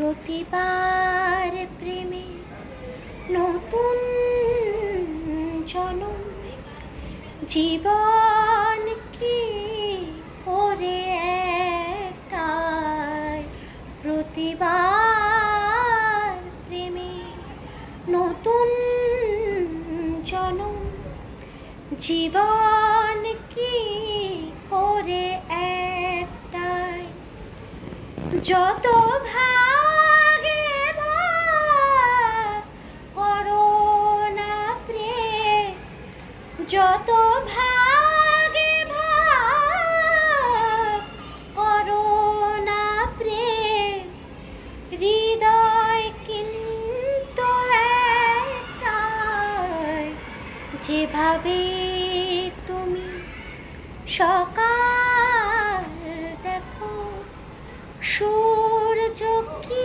প্রতিবার প্রেমে নতুন জনম, জীবন কি করে একটাই। প্রতিবার প্রেমে নতুন জনম, জীবন কি করে একটাই। যত ভাগে ভাগ করো না প্রেম, যত ভাগে ভাগ করো না প্রেম, হৃদয় কিন্তু একটাই। যেভাবে তুমি সকাল দেখো, সূর্য কি